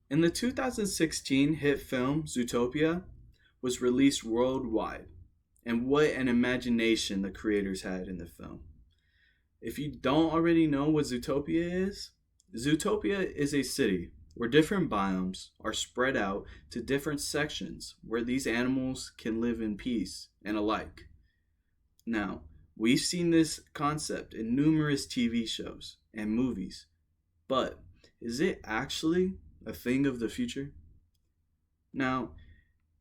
In the 2016 hit film Zootopia was released worldwide, and what an imagination the creators had in the film. If you don't already know what Zootopia is a city where different biomes are spread out to different sections where these animals can live in peace and alike. Now, we've seen this concept in numerous TV shows and movies, but is it actually a thing of the future? Now,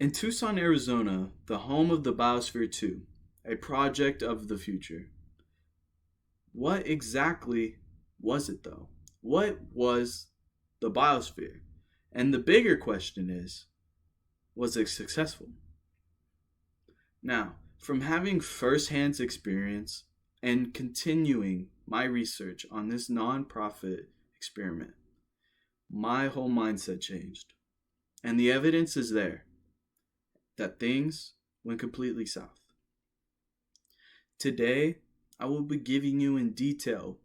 in Tucson, Arizona, the home of the Biosphere 2, a project of the future, what exactly was it though? What was the biosphere? And the bigger question is, was it successful? Now, from having first-hand experience and continuing my research on this non-profit experiment, my whole mindset changed. And the evidence is there that things went completely south. Today, I will be giving you in detail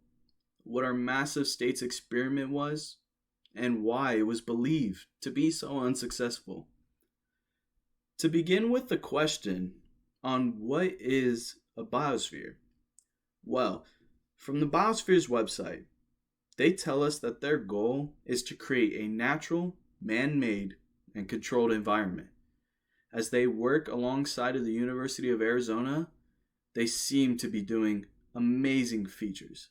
what our massive states experiment was and why it was believed to be so unsuccessful. To begin with the question on what is a biosphere, well, from the Biosphere's website, they tell us that their goal is to create a natural, man-made, and controlled environment. As they work alongside of the University of Arizona, they seem to be doing amazing features,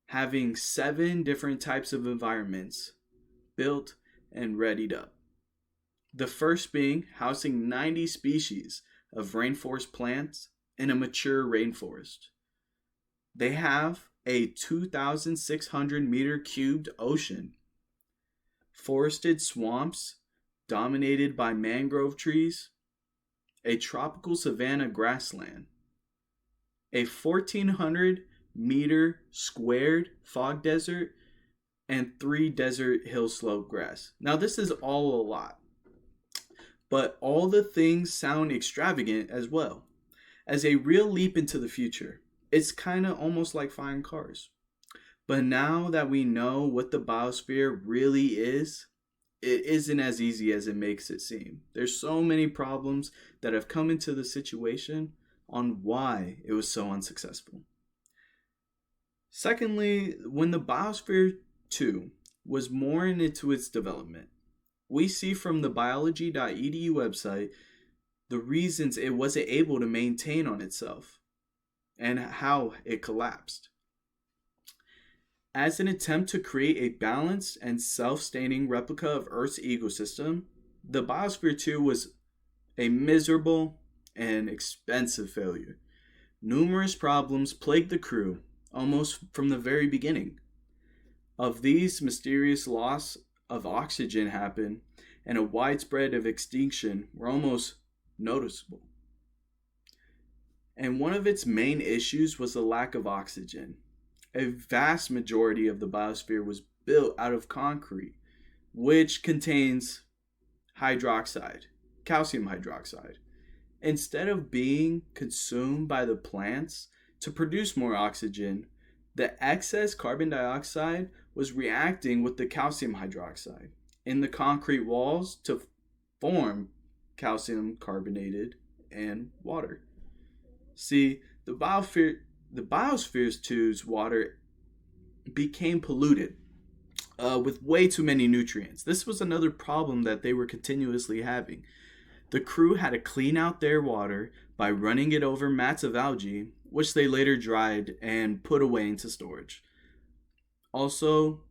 having 7 different types of environments built and readied up. The first being housing 90 species of rainforest plants in a mature rainforest. They have a 2,600 meter cubed ocean, forested swamps dominated by mangrove trees, a tropical savanna grassland, a 1,400 meter squared fog desert, and 3 desert hill slope grass. Now, this is all a lot, but all the things sound extravagant as well. As a real leap into the future, it's kind of almost like flying cars. But now that we know what the biosphere really is, it isn't as easy as it makes it seem. There's so many problems that have come into the situation on why it was so unsuccessful. Secondly, when the Biosphere 2 was more into its development, we see from the biology.edu website the reasons it wasn't able to maintain on itself and how it collapsed. As an attempt to create a balanced and self-sustaining replica of Earth's ecosystem, the Biosphere 2 was a miserable and expensive failure. Numerous problems plagued the crew almost from the very beginning. Of these, mysterious loss of oxygen happened, and a widespread of extinction were almost noticeable. And one of its main issues was the lack of oxygen. A vast majority of the biosphere was built out of concrete, which contains hydroxide, calcium hydroxide. Instead of being consumed by the plants to produce more oxygen, the excess carbon dioxide was reacting with the calcium hydroxide in the concrete walls to form calcium carbonated and water. See, the biosphere's two's water became polluted with way too many nutrients. This was another problem that they were continuously having. The crew had to clean out their water by running it over mats of algae, which they later dried and put away into storage. Also,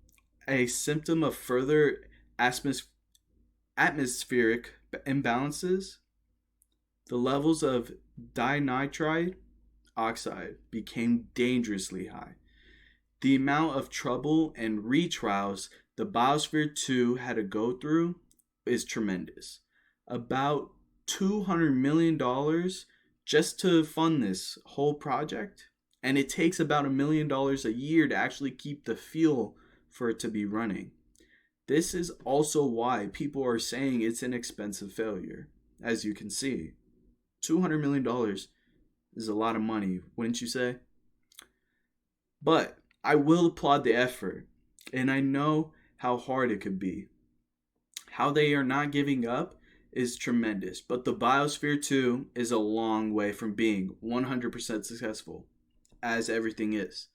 a symptom of further atmospheric imbalances, the levels of dinitride oxide became dangerously high. The amount of trouble and retrials the Biosphere 2 had to go through is tremendous. About $200 million just to fund this whole project, and it takes about $1 million a year to actually keep the fuel for it to be running. This is also why people are saying it's an expensive failure. As you can see, $200 million is a lot of money, wouldn't you say? But I will applaud the effort, and I know how hard it could be. how they are not giving up is tremendous. But the biosphere, too, is a long way from being 100% successful, as everything is.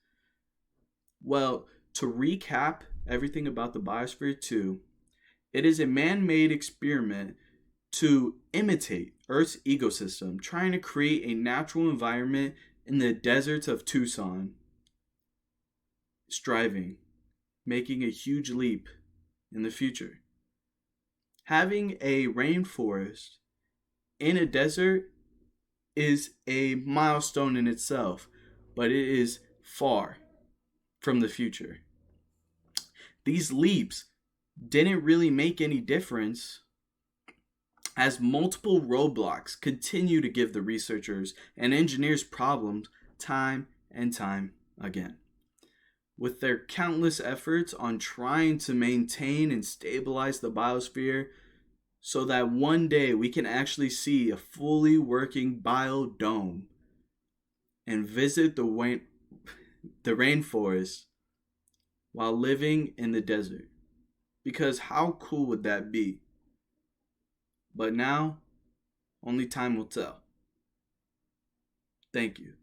Well, to recap everything about the biosphere, too, it is a man made experiment to imitate Earth's ecosystem, trying to create a natural environment in the deserts of Tucson, striving, making a huge leap in the future. Having a rainforest in a desert is a milestone in itself, but it is far from the future. These leaps didn't really make any difference as multiple roadblocks continue to give the researchers and engineers problems time and time again. With their countless efforts on trying to maintain and stabilize the biosphere so that one day we can actually see a fully working biodome and visit the rainforest while living in the desert. Because how cool would that be? But now, only time will tell. Thank you.